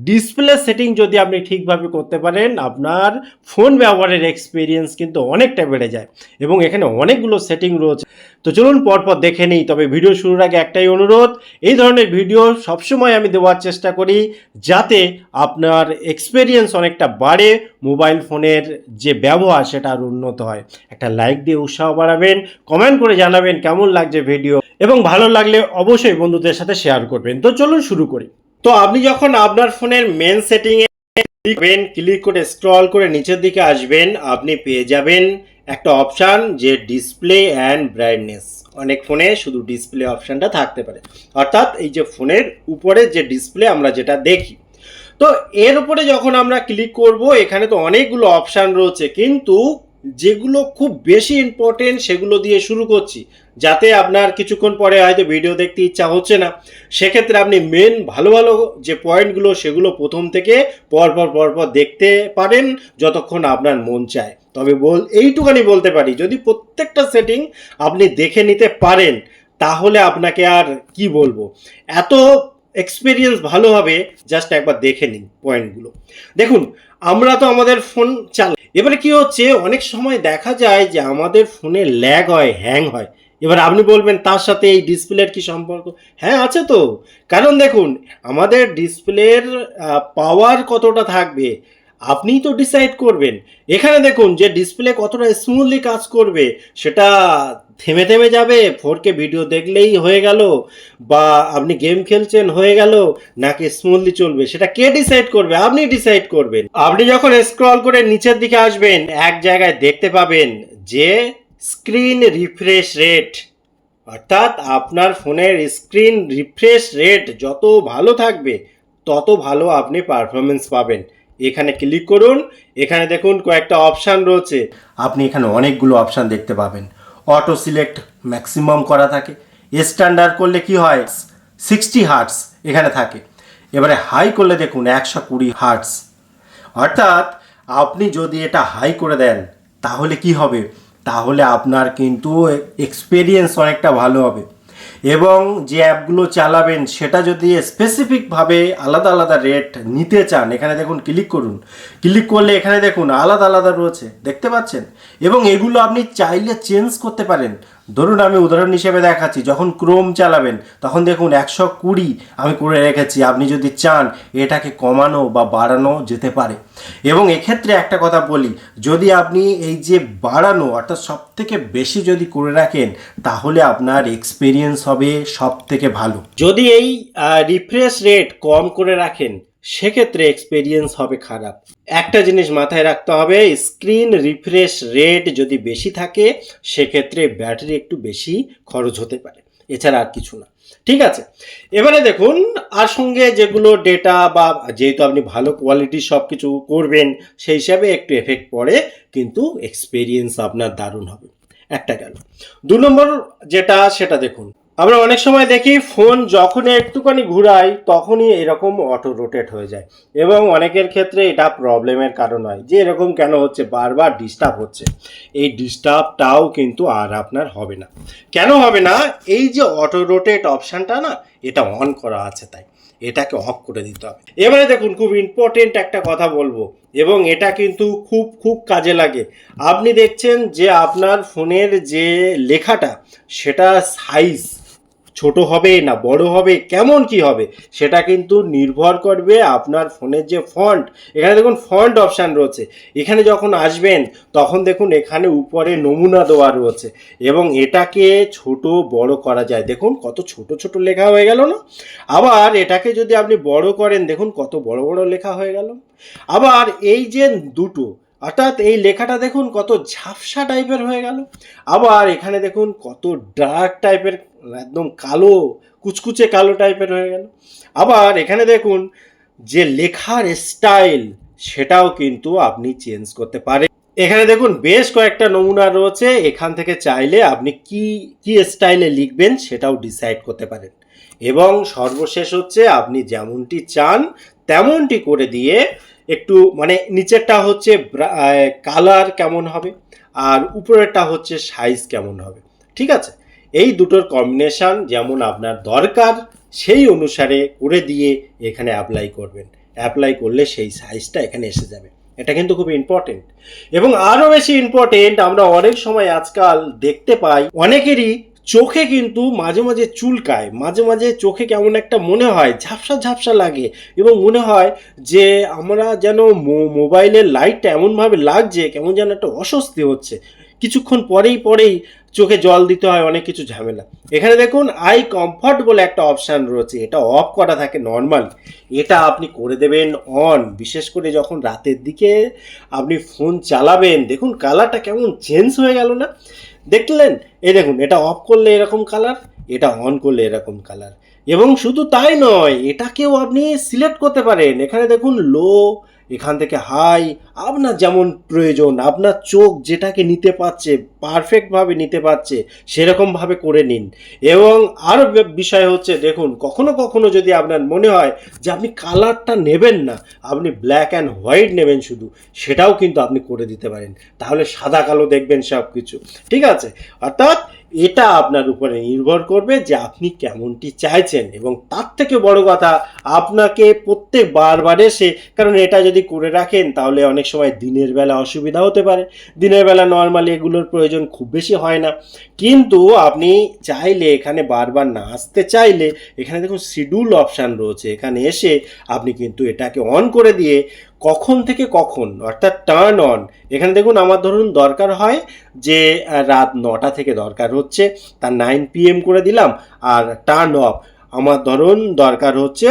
Display setting যদি আপনি ঠিকভাবে করতে পারেন, আপনার ফোন ব্যবহারের এক্সপিরিয়েন্স কিন্তু অনেকটা বেড়ে যায় এবং এখানে অনেকগুলো সেটিং রয়েছে। তো চলুন পরপর দেখে নিই। তবে ভিডিও শুরুর আগে একটাই অনুরোধ, এই ধরনের ভিডিও সবসময় আমি দেওয়ার চেষ্টা করি যাতে আপনার এক্সপিরিয়েন্স অনেকটা বাড়ে, মোবাইল ফোনের যে ব্যবহার সেটা আরও উন্নত হয়। একটা লাইক দিয়ে উৎসাহ বাড়াবেন, কমেন্ট করে জানাবেন কেমন লাগছে ভিডিও, এবং ভালো লাগলে অবশ্যই বন্ধুদের সাথে শেয়ার করবেন। তো চলুন শুরু করি। তো আপনি যখন আপনার ফোনের মেন সেটিংয়ে ক্লিক করে স্ক্রল করে নিচের দিকে আসবেন, আপনি পেয়ে যাবেন একটা অপশান যে ডিসপ্লে অ্যান্ড ব্রাইটনেস। অনেক ফোনে শুধু ডিসপ্লে অপশানটা থাকতে পারে, অর্থাৎ এই যে ফোনের উপরে যে ডিসপ্লে আমরা যেটা দেখি। তো এর উপরে যখন আমরা ক্লিক করব, এখানে তো অনেকগুলো অপশান রয়েছে, কিন্তু যেগুলো খুব বেশি ইম্পর্টেন্ট সেগুলো দিয়ে শুরু করছি, যাতে আপনার কিছুক্ষণ পরে হয়তো ভিডিও দেখতে ইচ্ছা হচ্ছে না। সেক্ষেত্রে আপনি মেন ভালো ভালো যে পয়েন্টগুলো সেগুলো প্রথম থেকে পরপর দেখতে পারেন যতক্ষণ আপনার মন চায়। তবে এইটুখানি বলতে পারি, যদি প্রত্যেকটা সেটিং আপনি দেখে নিতে পারেন তাহলে আপনাকে আর কি বলবো, এত এক্সপিরিয়েন্স ভালো হবে। জাস্ট একবার দেখে নিন পয়েন্টগুলো। দেখুন, আমরা তো আমাদের ফোন চালাই, এবারে কি হচ্ছে, অনেক সময় দেখা যায় যে আমাদের ফোনে ল্যাগ হয়, হ্যাং হয়। এবার আপনি বলবেন তার সাথে এই ডিসপ্লের কি সম্পর্ক? হ্যাঁ, আছে তো। কারণ দেখুন, আমাদের ডিসপ্লের পাওয়ার কতটা থাকবে আপনিই তো ডিসাইড করবেন। এখানে দেখুন যে ডিসপ্লে কতটা স্মুথলি কাজ করবে, সেটা থেমে থেমে যাবে, 4K ভিডিও দেখলেই হয়ে গেল, বা আপনি গেম খেলছেন হয়ে গেল, নাকি স্মুথলি চলবে, সেটা কে ডিসাইড করবে? আপনি ডিসাইড করবেন। আপনি যখন স্ক্রল করে নিচের দিকে আসবেন, এক জায়গায় দেখতে পাবেন যে স্ক্রিন রিফ্রেশ রেট, অর্থাৎ আপনার ফোনের স্ক্রিন রিফ্রেশ রেট যত ভালো থাকবে তত ভালো আপনি পারফরমেন্স পাবেন। এখানে ক্লিক করুন। এখানে দেখুন কয়েকটা অপশান রয়েছে, আপনি এখানে অনেকগুলো অপশান দেখতে পাবেন। অটো সিলেক্ট ম্যাক্সিমাম করা থাকে, স্ট্যান্ডার্ড করলে কি হয় 60 হার্টস এখানে থাকে। এবারে হাই করলে দেখুন 120 হার্টস। অর্থাৎ আপনি যদি এটা হাই করে দেন তাহলে কি হবে, তাহলে আপনার কিন্তু এক্সপিরিয়েন্স অনেকটা ভালো হবে, এবং যে অ্যাপগুলো চালাবেন সেটা যদি স্পেসিফিকভাবে আলাদা আলাদা রেট নিতে চান, এখানে দেখুন ক্লিক করুন। ক্লিক করলে এখানে দেখুন আলাদা আলাদা রয়েছে, দেখতে পাচ্ছেন, এবং এগুলো আপনি চাইলে চেঞ্জ করতে পারেন। ধরুন আমি উদাহরণ হিসেবে দেখাচ্ছি, যখন ক্রোম চালাবেন তখন দেখুন 120 আমি করে রেখেছি। আপনি যদি চান এটাকে কমানো বা বাড়ানো যেতে পারে। এবং এক্ষেত্রে একটা কথা বলি, যদি আপনি এই যে বাড়ানো অর্থাৎ সব থেকে বেশি যদি করে রাখেন তাহলে আপনার এক্সপিরিয়েন্স হবে সব থেকে ভালো। যদি এই রিফ্রেশ রেট কম করে রাখেন সেক্ষেত্রে এক্সপিরিয়েন্স হবে খারাপ। একটা জিনিস মাথায় রাখতে হবে, স্ক্রিন রিফ্রেশ রেট যদি বেশি থাকে সেক্ষেত্রে ব্যাটারি একটু বেশি খরচ হতে পারে, এছাড়া আর কিছু না। ঠিক আছে, এবারে দেখুন আর সঙ্গে যেগুলো ডেটা, বা যেহেতু আপনি ভালো কোয়ালিটির সব কিছু করবেন সেই হিসাবে একটু এফেক্ট পড়ে, কিন্তু এক্সপিরিয়েন্স আপনার দারুণ হবে। একটা গেল। 2 নম্বর যেটা, সেটা দেখুন, আমরা অনেক সময় দেখি ফোন যখনই একটুখানি ঘুরাই তখনই এরকম অটো রোটেট হয়ে যায়, এবং অনেকের ক্ষেত্রে এটা প্রবলেমের কারণ হয় যে এরকম কেন হচ্ছে, বারবার ডিস্টার্ব হচ্ছে। এই ডিস্টার্বটাও কিন্তু আর আপনার হবে না। কেন হবে না? এই যে অটো রোটেট অপশানটা না, এটা অন করা আছে, তাই এটাকে অফ করে দিতে হবে। এবারে দেখুন, খুব ইম্পর্টেন্ট একটা কথা বলবো, এবং এটা কিন্তু খুব খুব কাজে লাগে। আপনি দেখছেন যে আপনার ফোনের যে লেখাটা সেটা সাইজ ছোট হবে না বড় হবে, কেমন কি হবে, সেটা কিন্তু নির্ভর করবে আপনার ফোনের যে ফন্ট। এখানে দেখুন ফন্ট অপশান রয়েছে, এখানে যখন আসবেন তখন দেখুন এখানে উপরে নমুনা দেওয়া রয়েছে, এবং এটাকে ছোট বড় করা যায়। দেখুন কত ছোট ছোট লেখা হয়ে গেল না? আবার এটাকে যদি আপনি বড় করেন দেখুন কত বড় বড় লেখা হয়ে গেল। আবার এই যে দুটো, অর্থাৎ এই লেখাটা দেখুন কত ঝাপসা টাইপের হয়ে গেল। আবার এখানে দেখুন কত ডার্ক টাইপের, একদম কালো, কুচকুচে কালো টাইপের হয়ে গেল। আবার এখানে দেখুন যে লেখার স্টাইল সেটাও কিন্তু আপনি চেঞ্জ করতে পারেন। এখানে দেখুন বেশ কয়েকটা নমুনা রয়েছে, এখান থেকে চাইলে আপনি কি কি স্টাইলে লিখবেন সেটাও ডিসাইড করতে পারেন। এবং সর্বশেষ হচ্ছে আপনি যেমনটি চান তেমনটি করে দিয়ে একটু, মানে নিচেরটা হচ্ছে কালার কেমন হবে, আর উপরেরটা হচ্ছে সাইজ কেমন হবে। ঠিক আছে, এই দুটোর কম্বিনেশন যেমন আপনার দরকার সেই অনুসারে করে দিয়ে এখানে অ্যাপ্লাই করবেন। অ্যাপ্লাই করলে সেই সাইজটা এখানে এসে যাবে। এটা কিন্তু খুব ইম্পর্টেন্ট। এবং আরও বেশি ইম্পর্টেন্ট, আমরা অনেক সময় আজকাল দেখতে পাই অনেকেরই চোখে কিন্তু মাঝে মাঝে চুলকায়, মাঝে মাঝে চোখে কেমন একটা মনে হয় ঝাপসা ঝাপসা লাগে, এবং মনে হয় যে আমরা যেন মোবাইলের লাইটটা এমনভাবে লাগছে কেমন যেন একটা অস্বস্তি হচ্ছে, কিছুক্ষণ পরেই চোখে জল দিতে হয়, অনেক কিছু ঝামেলা। এখানে দেখুন আই কমফর্ট বলে একটা অপশান রয়েছে, এটা অফ করা থাকে নর্মাল, এটা আপনি করে দেবেন অন। বিশেষ করে যখন রাতের দিকে আপনি ফোন চালাবেন, দেখুন কালারটা কেমন চেঞ্জ হয়ে গেল না, দেখলেন? এই দেখুন, এটা অফ করলে এরকম কালার, এটা অন করলে এরকম কালার। এবং শুধু তাই নয়, এটাকেও আপনি সিলেক্ট করতে পারেন। এখানে দেখুন লো, এখান থেকে হাই, আপনার যেমন প্রয়োজন, আপনার চোখ যেটাকে নিতে পারছে, পারফেক্টভাবে নিতে পারছে, সেরকমভাবে করে নিন। এবং আরও বিষয় হচ্ছে, দেখুন কখনো কখনো যদি আপনার মনে হয় যে আপনি কালারটা নেবেন না, আপনি ব্ল্যাক অ্যান্ড হোয়াইট নেবেন শুধু, সেটাও কিন্তু আপনি করে দিতে পারেন। তাহলে সাদা কালো দেখবেন সব কিছু, ঠিক আছে? অর্থাৎ এটা আপনার উপরে নির্ভর করবে যে আপনি কেমনটি চাইছেন। এবং তার থেকে বড় কথা, আপনাকে প্রত্যেক বারবার এসে, কারণ এটা যদি করে রাখেন তাহলে অনেক সময় দিনের বেলা অসুবিধা হতে পারে, দিনের বেলা নর্মালি এগুলোর প্রয়োজন খুব বেশি হয় না। কিন্তু আপনি চাইলে এখানে বারবার না আসতে চাইলে, এখানে দেখুন শিডিউল অপশান রয়েছে, এখানে এসে আপনি কিন্তু এটাকে অন করে দিয়ে কখন থেকে কখন, অর্থাৎ টার্ন অন, এখানে দেখুন আমার ধরুন দরকার হয় যে রাত 9টা থেকে দরকার হচ্ছে, তার 9 PM করে দিলাম। আর টার্ন অফ আমার ধরুন দরকার হচ্ছে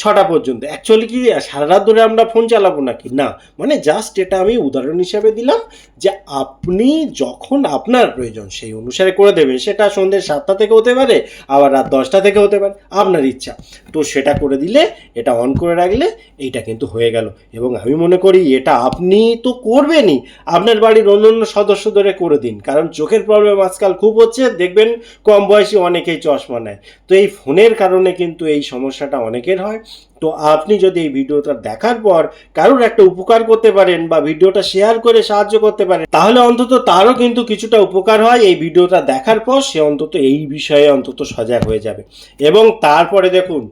6টা পর্যন্ত। অ্যাকচুয়ালি কি সারা রাত ধরে আমরা ফোন চালাবো নাকি? না, মানে জাস্ট এটা আমি উদাহরণ হিসাবে দিলাম যে আপনি যখন আপনার প্রয়োজন সেই অনুসারে করে দেবেন। সেটা সন্ধ্যে 7টা থেকে হতে পারে, আবার রাত 10টা থেকে হতে পারে, আপনার ইচ্ছা। তো সেটা করে দিলে, এটা অন করে রাখলে এইটা কিন্তু হয়ে গেল। এবং আমি মনে করি এটা আপনি তো করবেনই, আপনার বাড়ির অন্য অন্য সদস্যদের করে দিন, কারণ চোখের প্রবলেম আজকাল খুব হচ্ছে, দেখবেন কম বয়সী অনেকেই চশমা নেয়। তো এই ফোনের কারণে কিন্তু এই সমস্যাটা অনেকের হয়। তো আপনি যদি এই ভিডিওটা দেখার পর কারোর একটা উপকার করতে পারেন বা ভিডিওটা শেয়ার করে সাহায্য করতে পারেন, তাহলে অন্তত তারও কিন্তু কিছুটা উপকার হয়। এই ভিডিওটা দেখার পর সে অন্তত এই বিষয়ে অন্তত সজাগ হয়ে যাবে। এবং তারপরে দেখুন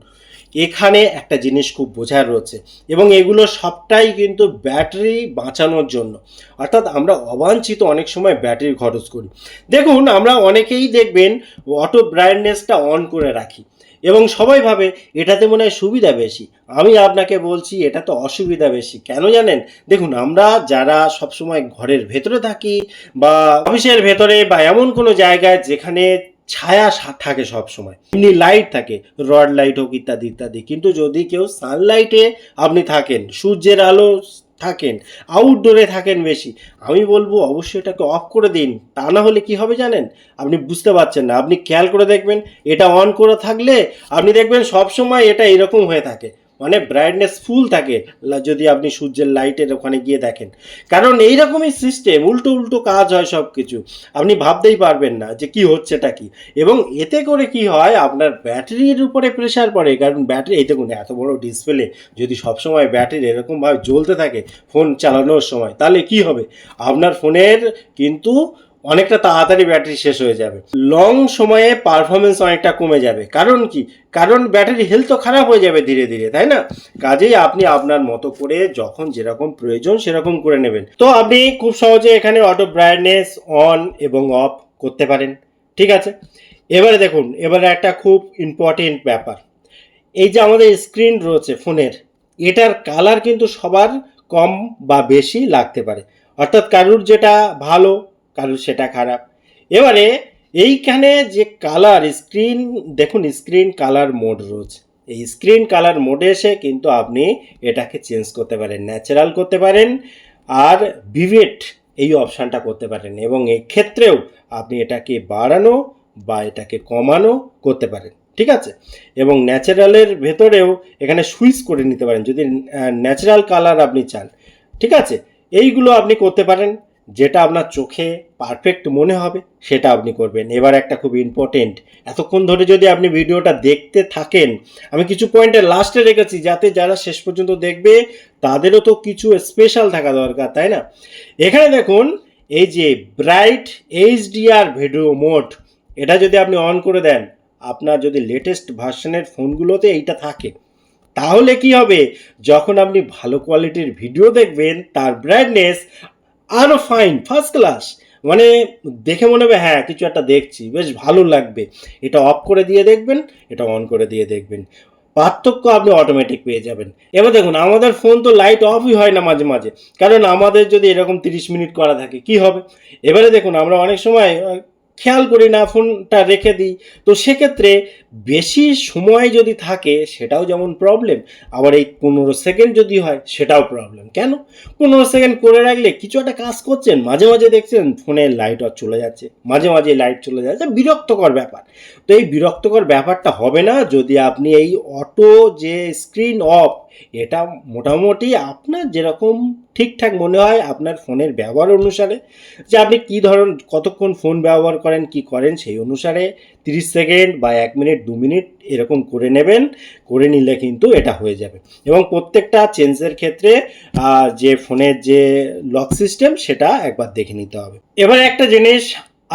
এখানে একটা জিনিস খুব বোঝার রয়েছে, এবং এগুলো সবটাই কিন্তু ব্যাটারি বাঁচানোর জন্য। অর্থাৎ আমরা অবাঞ্ছিত অনেক সময় ব্যাটারি খরচ করি। দেখুন আমরা অনেকেই দেখবেন অটো ব্রাইটনেসটা অন করে রাখি, এবং সবাই ভাবে এটাতে মনে হয় সুবিধা বেশি। আমি আপনাকে বলছি এটা তো অসুবিধা বেশি। কেন জানেন? দেখুন আমরা যারা সবসময় ঘরের ভেতরে থাকি বা অফিসের ভেতরে বা এমন কোনো জায়গায় যেখানে ছায়া থাকে সব সময়, এমনি লাইট থাকে, রড লাইট হোক ইত্যাদি ইত্যাদি, কিন্তু যদি কেউ সানলাইটে আপনি থাকেন, সূর্যের আলো থাকেন, আউটডোরে থাকেন বেশি, আমি বলবো অবশ্যই এটাকে অফ করে দিন। তা না হলে কি হবে জানেন? আপনি বুঝতে পারছেন না। আপনি খেয়াল করে দেখবেন, এটা অন করে থাকলে আপনি দেখবেন সব সময় এটা এরকম হয়ে থাকে, মানে ব্রাইটনেস ফুল থাকে, যদি আপনি সূর্যের লাইটের ওখানে গিয়ে দেখেন। কারণ এইরকমই সিস্টেম, উল্টো উল্টো কাজ হয় সব কিছু, আপনি ভাবতেই পারবেন না যে কি হচ্ছেটা কি। এবং এতে করে কি হয়, আপনার ব্যাটারির উপরে প্রেশার পড়ে। কারণ ব্যাটারি, এই দেখুন এত বড় ডিসপ্লে, যদি সবসময় ব্যাটারি এরকমভাবে জ্বলতে থাকে ফোন চালানোর সময়, তাহলে কি হবে? আপনার ফোনের কিন্তু অনেকটা তাড়াতাড়ি ব্যাটারি শেষ হয়ে যাবে, লং সময়ে পারফরমেন্স অনেকটা কমে যাবে। কারণ কি? কারণ ব্যাটারি হেলথ তো খারাপ হয়ে যাবে ধীরে ধীরে, তাই না? কাজেই আপনি আপনার মতো করে যখন যেরকম প্রয়োজন সেরকম করে নেবেন। তো আপনি খুব সহজে এখানে অটো ব্রাইটনেস অন এবং অফ করতে পারেন, ঠিক আছে? এবারে দেখুন, এবারে একটা খুব ইম্পর্টেন্ট ব্যাপার, এই যে আমাদের স্ক্রিন রয়েছে ফোনের, এটার কালার কিন্তু সবার কম বা বেশি লাগতে পারে। অর্থাৎ কারুর যেটা ভালো, কারুর সেটা খারাপ। এবারে এইখানে যে কালার স্ক্রিন, দেখুন স্ক্রিন কালার মোড রয়েছে, এই স্ক্রিন কালার মোডে এসে কিন্তু আপনি এটাকে চেঞ্জ করতে পারেন, ন্যাচারাল করতে পারেন, আর ভিভেট এই অপশানটা করতে পারেন। এবং এক্ষেত্রেও আপনি এটাকে বাড়ানো বা এটাকে কমানো করতে পারেন, ঠিক আছে? এবং ন্যাচারালের ভেতরেও এখানে সুইচ করে নিতে পারেন যদি ন্যাচারাল কালার আপনি চান, ঠিক আছে? এইগুলো আপনি করতে পারেন, যেটা আপনার চোখে পারফেক্ট মনে হবে সেটা আপনি করবেন। এবার একটা খুব ইম্পর্টেন্ট, এতক্ষণ ধরে যদি আপনি ভিডিওটা দেখতে থাকেন, আমি কিছু পয়েন্টে লাস্টে রেখেছি যাতে যারা শেষ পর্যন্ত দেখবে তাদেরও তো কিছু স্পেশাল থাকা দরকার, তাই না? এখানে দেখুন এই যে ব্রাইট এইচডিআর ভিডিও মোড, এটা যদি আপনি অন করে দেন, আপনার যদি লেটেস্ট ভার্সনের ফোনগুলোতে এইটা থাকে, তাহলে কি হবে, যখন আপনি ভালো কোয়ালিটির ভিডিও দেখবেন তার ব্রাইটনেস আরও ফাইন, ফার্স্ট ক্লাস, মানে দেখে মনে হবে হ্যাঁ কিছু একটা দেখছি, বেশ ভালো লাগবে। এটা অফ করে দিয়ে দেখবেন, এটা অন করে দিয়ে দেখবেন, পার্থক্য আপনি অটোমেটিক পেয়ে যাবেন। এবার দেখুন আমাদের ফোন তো লাইট অফই হয় না মাঝে মাঝে, কারণ আমাদের যদি এরকম 30 মিনিট করা থাকে কি হবে। এবারে দেখুন আমরা অনেক সময় খেয়াল করি না, ফোনটা রেখে দিই, তো সেক্ষেত্রে বেশি সময় যদি থাকে সেটাও যেমন প্রবলেম, আবার এই 15 সেকেন্ড যদি হয় সেটাও প্রবলেম। কেন? 15 সেকেন্ড করে রাখলে কিছু একটা কাজ করছেন, মাঝে মাঝে দেখছেন ফোনের লাইট অফ চলে যাচ্ছে, মাঝে মাঝে লাইট চলে যাচ্ছে, বিরক্তকর ব্যাপার। তো এই বিরক্তকর ব্যাপারটা হবে না যদি আপনি এই অটো যে স্ক্রিন অফ, এটা মোটামুটি আপনার যেরকম ঠিকঠাক মনে হয় আপনার ফোনের ব্যবহার অনুসারে, যে আপনি কী ধরন কতক্ষণ ফোন ব্যবহার করেন কি করেন সেই অনুসারে 30 সেকেন্ড বা 1 মিনিট 2 মিনিট এরকম করে নেবেন, করে নিলে কিন্তু এটা হয়ে যাবে। এবং প্রত্যেকটা চেঞ্জের ক্ষেত্রে যে ফোনের যে লক সিস্টেম সেটা একবার দেখে নিতে হবে। এবার একটা জিনিস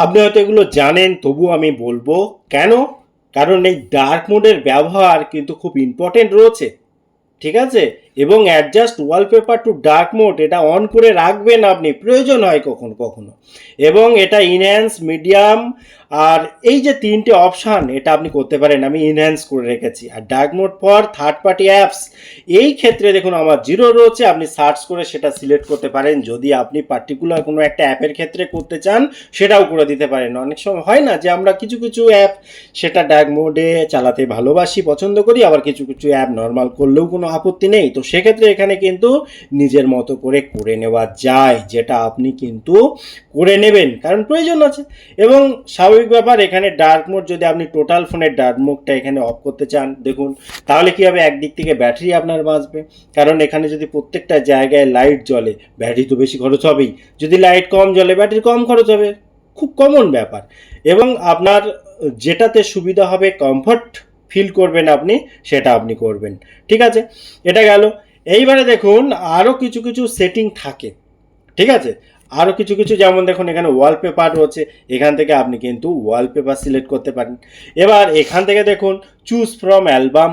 আপনি হয়তো এগুলো জানেন, তবু আমি বলবো কেন, কারণ এই ডার্ক মোডের ব্যবহার কিন্তু খুব ইম্পর্টেন্ট রয়েছে, ঠিক আছে। এবং adjust wallpaper to dark mode এটা অন করে রাখবেন আপনি, প্রয়োজন হয় কখনো কখনো। এবং এটা ইনহ্যান্স, মিডিয়াম আর এই যে 3টে অপশান এটা আপনি করতে পারেন, আমি ইনহ্যান্স করে রেখেছি। আর dark mode for third party apps, এই ক্ষেত্রে দেখুন আমার 0 রয়েছে, আপনি সার্চ করে সেটা সিলেক্ট করতে পারেন। যদি আপনি পার্টিকুলার কোনো একটা অ্যাপের ক্ষেত্রে করতে চান সেটাও করে দিতে পারেন। অনেক সময় হয় না যে আমরা কিছু কিছু অ্যাপ সেটা ডার্ক মোডে চালাতে ভালোবাসি, পছন্দ করি, আবার কিছু কিছু অ্যাপ নর্মাল করলেও কোনো আপত্তি নেই। তো সেক্ষেত্রে এখানে কিন্তু নিজের মতো করে নেওয়া যায়, যেটা আপনি কিন্তু করে নেবেন কারণ প্রয়োজন আছে। এবং স্বাভাবিক ব্যাপার, এখানে ডার্ক মোড যদি আপনি টোটাল ফোনের ডার্ক মোডটা এখানে অফ করতে চান দেখুন, তাহলে কি হবে, একদিক থেকে ব্যাটারি আপনার বাঁচবে, কারণ এখানে যদি প্রত্যেকটা জায়গায় লাইট জ্বলে ব্যাটারি তো বেশি খরচ হবেই, যদি লাইট কম জ্বলে ব্যাটারি কম খরচ হবে, খুব কমন ব্যাপার। এবং আপনার যেটাতে সুবিধা হবে, কমফর্ট ফিল করবেন আপনি, সেটা আপনি করবেন, ঠিক আছে। এটা গেল। এইবারে দেখুন আরও কিছু কিছু সেটিং থাকে, ঠিক আছে, আরও কিছু কিছু, যেমন দেখুন এখানে ওয়ালপেপার রয়েছে, এখান থেকে আপনি কিন্তু ওয়ালপেপার সিলেক্ট করতে পারেন। এবার এখান থেকে দেখুন চুজ ফ্রম অ্যালবাম,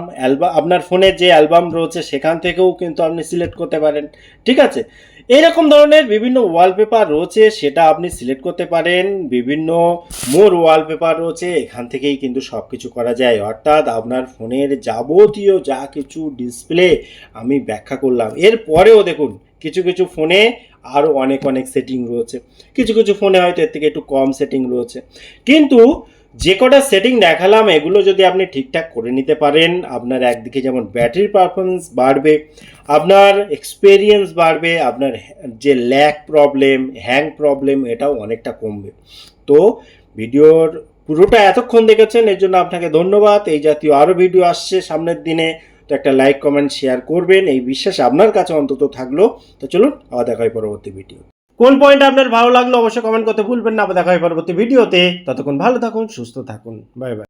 আপনার ফোনের যে অ্যালবাম রয়েছে সেখান থেকেও কিন্তু আপনি সিলেক্ট করতে পারেন, ঠিক আছে। এইরকম ধরনের বিভিন্ন ওয়ালপেপার রয়েছে, সেটা আপনি সিলেক্ট করতে পারেন। বিভিন্ন মোর ওয়ালপেপার রয়েছে, এখান থেকেই কিন্তু সব কিছু করা যায়, অর্থাৎ আপনার ফোনের যাবতীয় যা কিছু ডিসপ্লে আমি ব্যাখ্যা করলাম। এরপরেও দেখুন কিছু কিছু ফোনে আরও অনেক অনেক সেটিং রয়েছে, কিছু কিছু ফোনে হয়তো এর থেকে একটু কম সেটিং রয়েছে, কিন্তু যে কটা সেটিং দেখালাম এগুলো যদি আপনি ঠিকঠাক করে নিতে পারেন, আপনার একদিকে যেমন ব্যাটারি পারফরমেন্স বাড়বে, আপনার এক্সপেরিয়েন্স বাড়বে, আপনার যে ল্যাগ প্রবলেম, হ্যাং প্রবলেম এটাও অনেকটা কমবে। তো ভিডিওর পুরোটা এতক্ষণ দেখেছেন এর জন্য আপনাকে ধন্যবাদ। এই জাতীয় আরও ভিডিও আসছে সামনের দিনে, তো একটা লাইক কমেন্ট শেয়ার করবেন, এই বিশ্বাস আপনার কাছে অন্তত থাকলো। তো চলুন আবার দেখা হয় পরবর্তী ভিডিও। কোন পয়েন্ট আপনার ভালো লাগলো অবশ্যই কমেন্ট করতে ভুলবেন না। আবার দেখা হয় পরবর্তী ভিডিওতে, ততক্ষণ ভালো থাকুন, সুস্থ থাকুন, বাই বাই।